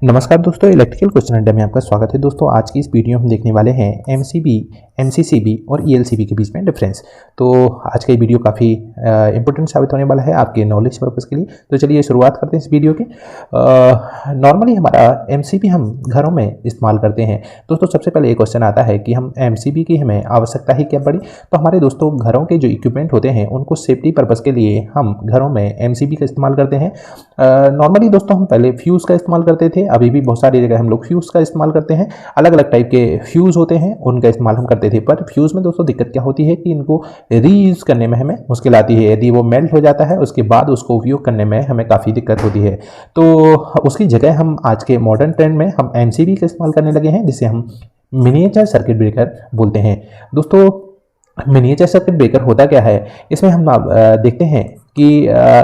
नमस्कार दोस्तों, electrical question अड्डा में आपका स्वागत है। दोस्तों आज की इस वीडियो में हम देखने वाले हैं एमसीबी, एमसीसीबी और ईएलसीबी के बीच में डिफरेंस। तो आज का ये वीडियो काफ़ी इंपॉर्टेंट साबित होने वाला है आपके नॉलेज पर्पज़ के लिए। तो चलिए शुरुआत करते हैं इस वीडियो की। नॉर्मली हमारा एमसीबी हम घरों में इस्तेमाल करते हैं। दोस्तों सबसे पहले ये क्वेश्चन आता है कि हम एमसीबी की हमें आवश्यकता ही क्या पड़ी। तो हमारे दोस्तों घरों के जो इक्विपमेंट होते हैं उनको सेफ्टी पर्पज़ के लिए हम घरों में एमसीबी का इस्तेमाल करते हैं। नॉर्मली दोस्तों हम पहले फ्यूज़ का इस्तेमाल करते थे, अभी भी बहुत सारी जगह हम लोग फ्यूज़ का इस्तेमाल करते हैं। अलग अलग टाइप के फ्यूज़ होते हैं, उनका इस्तेमाल हम करते थे। पर फ्यूज़ में दोस्तों दिक्कत क्या होती है कि इनको रीयूज़ करने में हमें मुश्किल आती है। यदि वो मेल्ट हो जाता है उसके बाद उसको उपयोग करने में हमें काफ़ी दिक्कत होती है। तो उसकी जगह हम आज के मॉडर्न ट्रेंड में हम एमसीबी का इस्तेमाल करने लगे हैं, जिसे हम मिनिएचर सर्किट ब्रेकर बोलते हैं। दोस्तों मिनिएचर सर्किट ब्रेकर होता क्या है, इसमें हम देखते हैं कि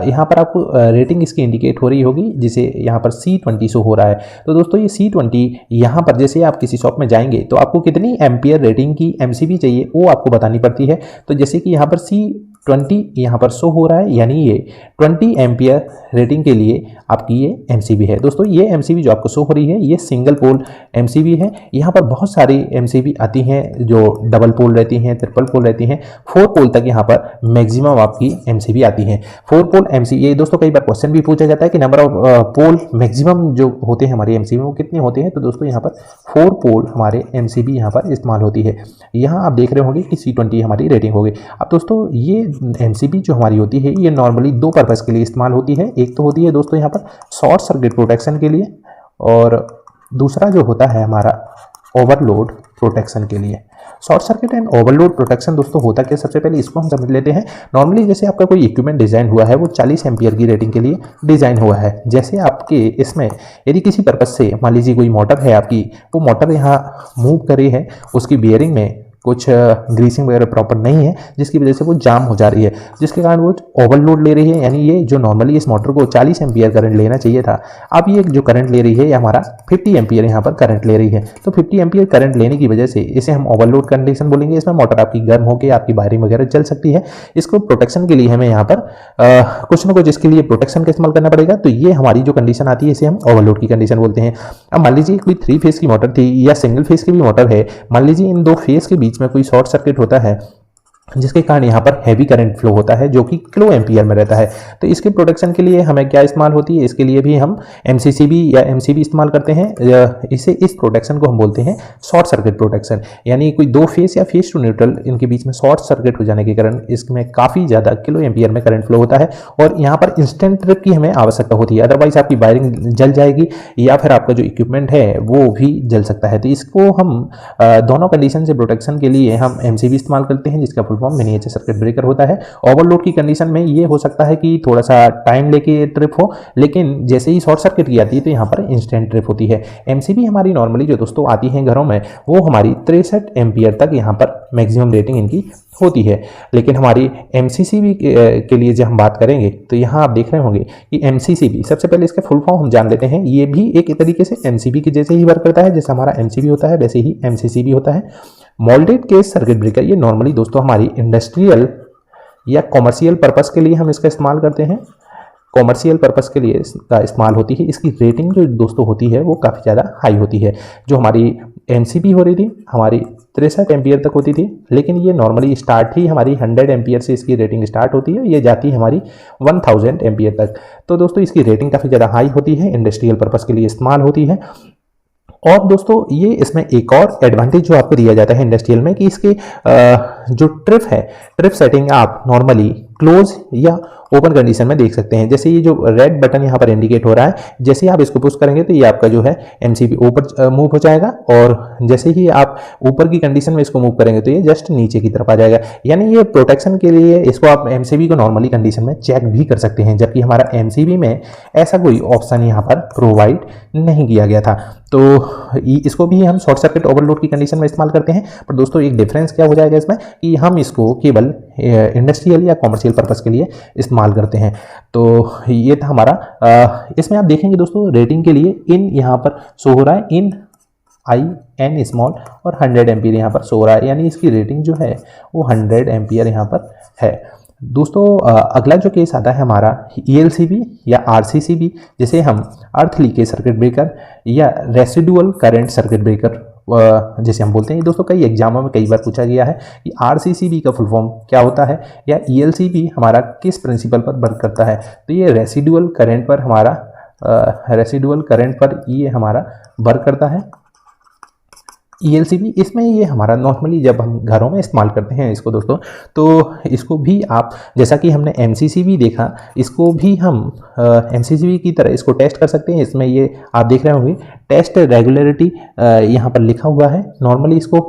यहाँ पर आपको रेटिंग इसकी इंडिकेट हो रही होगी, जिसे यहाँ पर C20 शो हो रहा है। तो दोस्तों ये C20 यहाँ पर जैसे आप किसी शॉप में जाएंगे तो आपको कितनी एम्पियर रेटिंग की एमसीबी चाहिए वो आपको बतानी पड़ती है। तो जैसे कि यहाँ पर C20 यहाँ पर शो हो रहा है, यानी ये 20 एम्पियर रेटिंग के लिए आपकी ये एमसीबी है। दोस्तों ये एमसीबी जो आपको शो हो रही है ये सिंगल पोल एमसीबी है। यहाँ पर बहुत सारी एमसीबी आती हैं जो डबल पोल रहती हैं, ट्रिपल पोल रहती हैं, 4 पोल तक यहाँ पर मैक्सिमम आपकी एमसीबी आती हैं। 4 पोल एमसीबी, ये दोस्तों कई बार क्वेश्चन भी पूछा जाता है कि नंबर ऑफ पोल मैक्सिमम जो होते हैं हमारे एमसीबी वो कितने होते हैं। तो दोस्तों यहाँ पर 4 पोल हमारे एमसीबी यहाँ पर इस्तेमाल होती है। यहाँ आप देख रहे होंगे कि C20 हमारी रेटिंग होगी। अब दोस्तों ये एमसीबी जो हमारी होती है ये नॉर्मली 2 पर्पज़ के लिए इस्तेमाल होती है। एक तो होती है दोस्तों यहाँ पर शॉर्ट सर्किट प्रोटेक्शन के लिए, और दूसरा जो होता है हमारा ओवरलोड प्रोटेक्शन के लिए। Short circuit and overload protection दोस्तों होता क्या, सबसे पहले इसको हम समझ लेते हैं। नॉर्मली जैसे आपका कोई इक्विपमेंट डिज़ाइन हुआ है वो 40 एम्पियर की रेटिंग के लिए डिज़ाइन हुआ है। जैसे आपके इसमें यदि किसी पर्पज़ से मान लीजिए कोई मोटर है आपकी, वो मोटर यहाँ मूव कर रही है, उसकी बियरिंग में कुछ ग्रीसिंग वगैरह प्रॉपर नहीं है, जिसकी वजह से वो जाम हो जा रही है, जिसके कारण वो ओवरलोड ले रही है। यानी ये जो नॉर्मली इस मोटर को 40 एम्पियर करंट लेना चाहिए था, अब ये जो करंट ले रही है ये हमारा 50 एम्पियर यहाँ पर करंट ले रही है। तो 50 एम्पियर करंट लेने की वजह से इसे हम ओवरलोड कंडीशन बोलेंगे। इसमें मोटर आपकी गर्म होकर आपकी वायरिंग वगैरह चल सकती है। इसको प्रोटेक्शन के लिए हमें यहाँ पर कुछ ना कुछ इसके लिए प्रोटेक्शन का इस्तेमाल करना पड़ेगा। तो ये हमारी जो कंडीशन आती है इसे हम ओवरलोड की कंडीशन बोलते हैं। अब मान लीजिए कोई 3 फेज की मोटर थी या सिंगल फेज की भी मोटर है, मान लीजिए इन 2 फेज के बीच में कोई शॉर्ट सर्किट होता है, जिसके कारण यहाँ पर हैवी करंट फ्लो होता है जो कि किलो एम्पियर में रहता है। तो इसके प्रोटेक्शन के लिए हमें क्या इस्तेमाल होती है, इसके लिए भी हम एमसीसीबी या एमसीबी इस्तेमाल करते हैं। इस प्रोटेक्शन को हम बोलते हैं शॉर्ट सर्किट प्रोटेक्शन। यानी कोई 2 फेस या फेस टू न्यूट्रल इनके बीच में शॉर्ट सर्किट हो जाने के कारण इसमें काफ़ी ज़्यादा किलो एम्पियर में करंट फ्लो होता है, और यहाँ पर इंस्टेंट ट्रिप की हमें आवश्यकता होती है। अदरवाइज आपकी वायरिंग जल जाएगी या फिर आपका जो इक्विपमेंट है वो भी जल सकता है। तो इसको हम दोनों कंडीशन से प्रोटेक्शन के लिए हम एमसीबी इस्तेमाल करते हैं, जिसका full form miniature circuit breaker होता है। ओवरलोड की कंडीशन में ये हो सकता है कि थोड़ा सा टाइम लेके ट्रिप हो, लेकिन जैसे ही शॉर्ट सर्किट की आती है तो यहाँ पर इंस्टेंट ट्रिप होती है। एमसीबी हमारी नॉर्मली जो दोस्तों आती है घरों में वो हमारी 63 एम्पियर तक यहाँ पर मैक्सिमम रेटिंग इनकी होती है। लेकिन हमारी एमसीसीबी के लिए जब हम बात करेंगे तो यहाँ आप देख रहे होंगे कि एमसीसीबी, सबसे पहले इसका फुल फॉर्म हम जान लेते हैं। ये भी एक तरीके से एमसीबी के जैसे ही वर्क करता है, जैसे हमारा एमसीबी होता है वैसे ही एमसीसीबी होता है। मोल्डेड केस सर्किट ब्रेकर, ये नॉर्मली दोस्तों हमारी इंडस्ट्रियल या कॉमर्शियल पर्पस के लिए हम इसका इस्तेमाल करते हैं। कॉमर्शियल पर्पस के लिए इसका इस्तेमाल होती है। इसकी रेटिंग जो दोस्तों होती है वो काफ़ी ज़्यादा हाई होती है। जो हमारी एमसीबी हो रही थी हमारी 63 एम्पियर तक होती थी, लेकिन ये नॉर्मली स्टार्ट ही हमारी 100 एम्पियर से इसकी रेटिंग स्टार्ट होती है, ये जाती है हमारी 1000 एम्पियर तक। तो दोस्तों इसकी रेटिंग काफ़ी ज़्यादा हाई होती है, इंडस्ट्रियल पर्पस के लिए इस्तेमाल होती है। और दोस्तों ये इसमें एक और एडवांटेज जो आपको दिया जाता है इंडस्ट्रियल में कि इसके जो ट्रिप है, ट्रिप सेटिंग आप नॉर्मली क्लोज या ओपन कंडीशन में देख सकते हैं। जैसे ये जो रेड बटन यहाँ पर इंडिकेट हो रहा है, जैसे ही आप इसको पुश करेंगे तो ये आपका जो है एमसीबी ऊपर मूव हो जाएगा, और जैसे ही आप ऊपर की कंडीशन में इसको मूव करेंगे तो ये जस्ट नीचे की तरफ आ जाएगा। यानी ये प्रोटेक्शन के लिए इसको आप एमसीबी को नॉर्मली कंडीशन में चेक भी कर सकते हैं, जबकि हमारा एमसीबी में ऐसा कोई ऑप्शन यहाँ पर प्रोवाइड नहीं किया गया था। तो इसको भी हम शॉर्ट सर्किट ओवरलोड की कंडीशन में इस्तेमाल करते हैं। पर दोस्तों एक डिफरेंस क्या हो जाएगा इसमें कि हम इसको केवल इंडस्ट्रियल या कॉमर्शियल पर्पस के लिए इस्तेमाल करते हैं। तो ये था हमारा। इसमें आप देखेंगे दोस्तों रेटिंग के लिए इन यहाँ पर शो हो रहा है, इन IN स्मॉल, और 100 एम्पियर यहाँ पर शो रहा है। यानी इसकी रेटिंग जो है वो 100 एम्पियर यहाँ पर है। दोस्तों अगला जो केस आता है हमारा ELCB या RCCB, जिसे हम अर्थ लीकेज सर्किट ब्रेकर या रेसिडुअल करंट सर्किट ब्रेकर जैसे हम बोलते हैं। दोस्तों कई एग्जामों में कई बार पूछा गया है कि RCCB का फुल फॉर्म क्या होता है या ELCB हमारा किस प्रिंसिपल पर वर्क करता है। तो ये रेसिडुअल करंट पर हमारा ये हमारा वर्क करता है। ELCB इसमें ये हमारा नॉर्मली जब हम घरों में इस्तेमाल करते हैं इसको दोस्तों, तो इसको भी आप जैसा कि हमने MCCB देखा, इसको भी हम MCCB की तरह इसको टेस्ट कर सकते हैं। इसमें ये आप देख रहे होंगे टेस्ट रेगुलरिटी यहाँ पर लिखा हुआ है। नॉर्मली इसको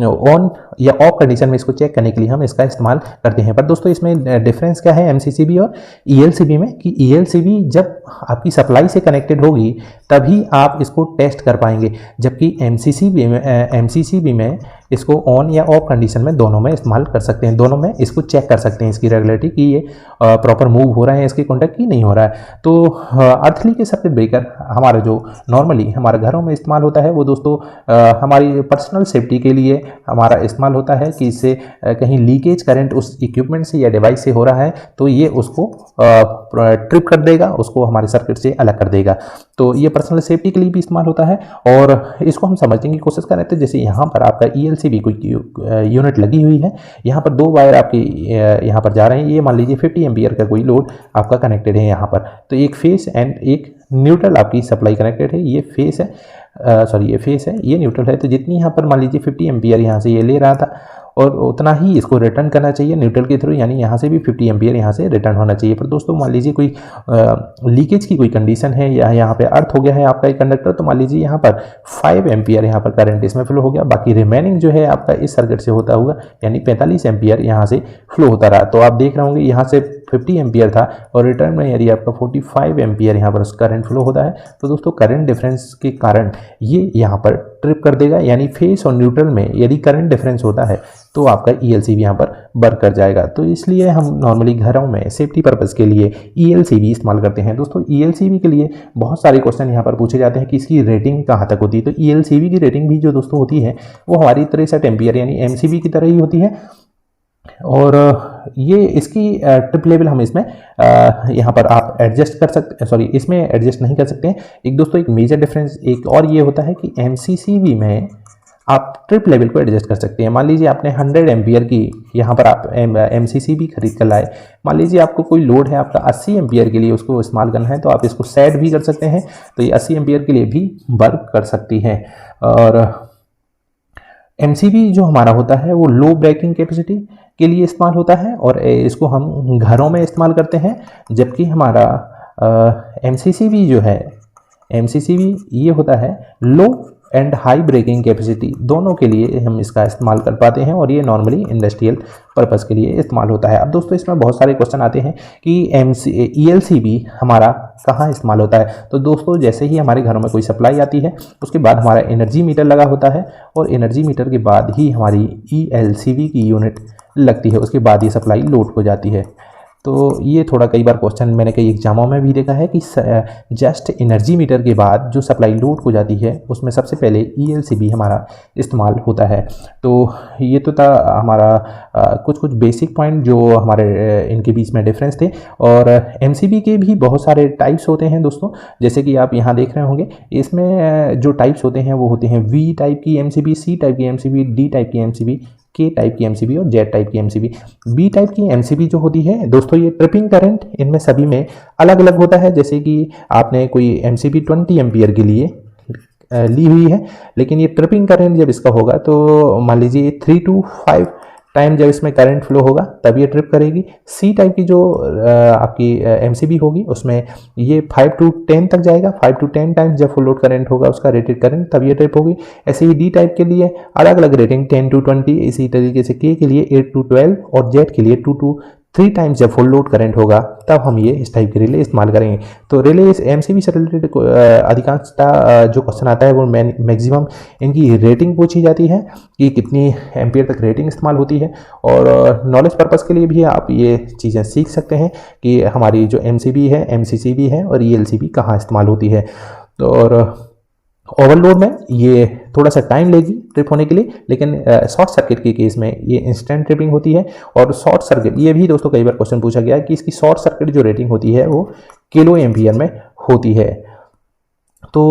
ऑन या ऑफ कंडीशन में इसको चेक करने के लिए हम इसका इस्तेमाल करते हैं। पर दोस्तों इसमें डिफरेंस क्या है MCCB और ELCB में, कि ELCB जब आपकी सप्लाई से कनेक्टेड होगी तभी आप इसको टेस्ट कर पाएंगे, जबकि MCCB में इसको ऑन या ऑफ कंडीशन में दोनों में इस्तेमाल कर सकते हैं, दोनों में इसको चेक कर सकते हैं इसकी रेगुलरिटी कि ये प्रॉपर मूव हो रहा है इसके कॉन्टैक्ट की नहीं हो रहा है। तो अर्थ लीकेज सर्किट ब्रेकर हमारा जो नॉर्मली हमारे घरों में इस्तेमाल होता है वो दोस्तों हमारी पर्सनल सेफ्टी के लिए हमारा इस्तेमाल होता है कि इससे कहीं लीकेज करंट उस इक्विपमेंट से या डिवाइस से हो रहा है तो ये उसको ट्रिप कर देगा, उसको हमारे सर्किट से अलग कर देगा। तो ये पर्सनल सेफ्टी के लिए भी इस्तेमाल होता है और इसको हम समझने की कोशिश कर रहे थे। जैसे यहाँ पर आपका ELCB कोई यूनिट लगी हुई है, यहाँ पर 2 वायर आपकी यहाँ पर जा रहे हैं। ये मान लीजिए 50 एम्पियर का कोई लोड आपका कनेक्टेड है यहाँ पर, तो एक फेस एंड एक न्यूट्रल आपकी सप्लाई कनेक्टेड है। ये फेस है ये फेस है, ये न्यूट्रल है। तो जितनी यहाँ पर मान लीजिए 50 एम्पियर यहाँ से ये ले रहा था और उतना ही इसको रिटर्न करना चाहिए न्यूट्रल के थ्रू, यानी यहाँ से भी 50 एम्पियर यहाँ से रिटर्न होना चाहिए। पर दोस्तों मान लीजिए कोई लीकेज की कोई कंडीशन है या यहाँ पे अर्थ हो गया है आपका एक कंडक्टर, तो मान लीजिए यहाँ पर 5 एम्पियर यहाँ पर करंट इसमें फ्लो हो गया, बाकी रिमेनिंग जो है आपका इस सर्किट से होता हुआ यानी 45 एम्पियर यहाँ से फ्लो होता रहा। तो आप देख रहे होंगे यहाँ से 50 एम्पियर था और रिटर्न में यदि आपका 45 एम्पियर यहाँ पर करंट फ्लो होता है तो दोस्तों करंट डिफरेंस के कारण ये यहाँ पर ट्रिप कर देगा, यानी फेस और न्यूट्रल में यदि करंट डिफरेंस होता है तो आपका ELCB यहाँ पर वर्क कर जाएगा। तो इसलिए हम नॉर्मली घरों में सेफ्टी पर्पज़ के लिए ELCB इस्तेमाल करते हैं। दोस्तों ELCB के लिए बहुत सारे क्वेश्चन यहाँ पर पूछे जाते हैं कि इसकी रेटिंग कहाँ तक होती है। तो ELCB की रेटिंग भी जो दोस्तों होती है वो हमारी 63 एम्पियर यानी MCB की तरह ही होती है और ये इसकी ट्रिप लेवल हम इसमें यहाँ पर आप एडजस्ट कर सकते, इसमें एडजस्ट नहीं कर सकते हैं। एक दोस्तों एक मेजर डिफरेंस एक और ये होता है कि MCCB में आप ट्रिप लेवल को एडजस्ट कर सकते हैं। मान लीजिए आपने 100 एम्पियर की यहाँ पर आप MCCB खरीद कर लाए, मान लीजिए आपको कोई लोड है आपका 80 एम्पियर के लिए उसको इस्तेमाल करना है तो आप इसको सेट भी कर सकते हैं, तो ये 80 एम्पियर के लिए भी वर्क कर सकती है। और MCB जो हमारा होता है वो लो ब्रेकिंग कैपेसिटी के लिए इस्तेमाल होता है और इसको हम घरों में इस्तेमाल करते हैं, जबकि हमारा MCCB जो है MCCB ये होता है लो एंड हाई ब्रेकिंग कैपेसिटी, दोनों के लिए हम इसका इस्तेमाल कर पाते हैं और ये नॉर्मली इंडस्ट्रियल पर्पस के लिए इस्तेमाल होता है। अब दोस्तों इसमें बहुत सारे क्वेश्चन आते हैं कि ELCB हमारा कहाँ इस्तेमाल होता है। तो दोस्तों जैसे ही हमारे घरों में कोई सप्लाई आती है उसके बाद हमारा एनर्जी मीटर लगा होता है और एनर्जी मीटर के बाद ही हमारी ELCB की यूनिट लगती है, उसके बाद ये सप्लाई लोड हो जाती है। तो ये थोड़ा कई बार क्वेश्चन मैंने कई एग्जामों में भी देखा है कि जस्ट एनर्जी मीटर के बाद जो सप्लाई लोड हो जाती है उसमें सबसे पहले ELCB हमारा इस्तेमाल होता है। तो ये तो था हमारा कुछ बेसिक पॉइंट जो हमारे इनके बीच में डिफरेंस थे। और MCB के भी बहुत सारे टाइप्स होते हैं दोस्तों, जैसे कि आप यहाँ देख रहे होंगे इसमें जो टाइप्स होते हैं वो होते हैं V टाइप की MCB, C टाइप की MCB, D टाइप की MCB, K टाइप की MCB और Z टाइप की MCB। B टाइप की MCB जो होती है दोस्तों ये ट्रिपिंग करंट इनमें सभी में अलग अलग होता है। जैसे कि आपने कोई MCB 20 एम्पियर के लिए ली हुई है, लेकिन ये ट्रिपिंग करंट जब इसका होगा तो मान लीजिए 3 to 5 टाइम जब इसमें करंट फ्लो होगा तब ये ट्रिप करेगी। सी टाइप की जो आपकी MCB होगी उसमें ये 5 to 10 तक जाएगा, 5 to 10 टाइम्स जब फुल लोड करंट होगा उसका रेटेड करंट तब ये ट्रिप होगी। ऐसे ही डी टाइप के लिए अलग अलग रेटिंग 10 to 20, इसी तरीके से के लिए 8 to 12 और जेड के लिए 2 to 3 टाइम्स जब फुल लोड करंट होगा तब हम ये इस टाइप के रिले इस्तेमाल करेंगे। तो रिले MCB से रिलेटेड अधिकांशतः जो क्वेश्चन आता है वो मैक्सिमम इनकी रेटिंग पूछी जाती है कि कितनी एम्पियर तक रेटिंग इस्तेमाल होती है। और नॉलेज पर्पस के लिए भी आप ये चीज़ें सीख सकते हैं कि हमारी जो MCB है, MCCB है और ELCB कहाँ इस्तेमाल होती है। तो और ओवरलोड में ये थोड़ा सा टाइम लेगी ट्रिप होने के लिए, लेकिन शॉर्ट सर्किट के केस में ये इंस्टेंट ट्रिपिंग होती है। और शॉर्ट सर्किट ये भी दोस्तों कई बार क्वेश्चन पूछा गया है कि इसकी शॉर्ट सर्किट जो रेटिंग होती है वो किलो एम्पियर में होती है। तो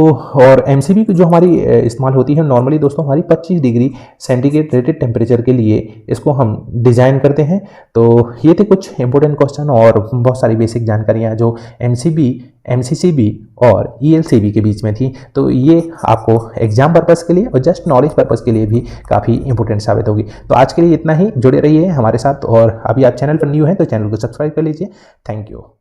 और एमसीबी जो हमारी इस्तेमाल होती है नॉर्मली दोस्तों हमारी 25 डिग्री सेंटीग्रेड रेटेड टेम्परेचर के लिए इसको हम डिज़ाइन करते हैं। तो ये थे कुछ इंपॉर्टेंट क्वेश्चन और बहुत सारी बेसिक जानकारियाँ जो एमसीबी, एमसीसीबी और ईएलसीबी के बीच में थी। तो ये आपको एग्जाम पर्पस के लिए और जस्ट नॉलेज पर्पस के लिए भी काफ़ी इंपॉर्टेंट साबित होगी। तो आज के लिए इतना ही, जुड़े रहिए हमारे साथ। और अभी आप चैनल पर न्यू हैं तो चैनल को सब्सक्राइब कर लीजिए। Thank you.